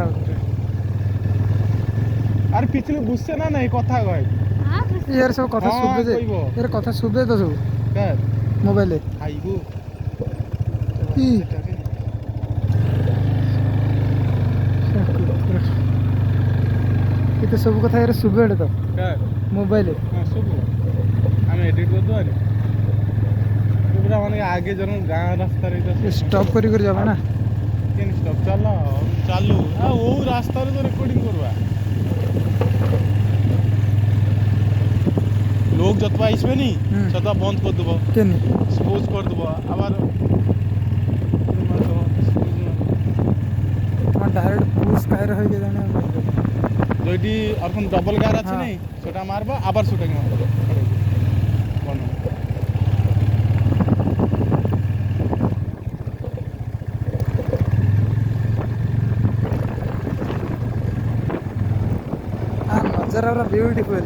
কথা হচ্ছে আর পিছলে বুঝছে না এই কথা কয় ইয়ার সব কথা শুনবে যে এর কথা শুনবে তো সব কার মোবাইলে আইবো কি ଏତେ ସବୁ କଥା ଏରେ ଶୁଭେ ତ ମୋବାଇଲ ହଁ ସବୁ ଆମେ ଏଡିଟ୍ କରିଦେବା ରେ ପୁରା ମାନେ ଆଗେ ଜଣ ଗାଁ ରାସ୍ତାରେ ଷ୍ଟପ୍ କରି କରି যাবে না কেন স্টপ চালু ଆଉ ও রাস্তাରେ তো রেকর্ডিং করবা লোক যতবা আসবে নি ততবা বন্ধ করে দেবো কেন স্পোজ করে দেবো আবার তোমার ডাইরেক্ট পুশ কায়রে হয়ে গেছে না যেটি এখন ডবল গার আছে নাই সেটা মারবা আবার সেটা মারবা नजारा ब्यूटीफुल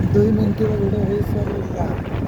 दो मिनट वीडियो है सर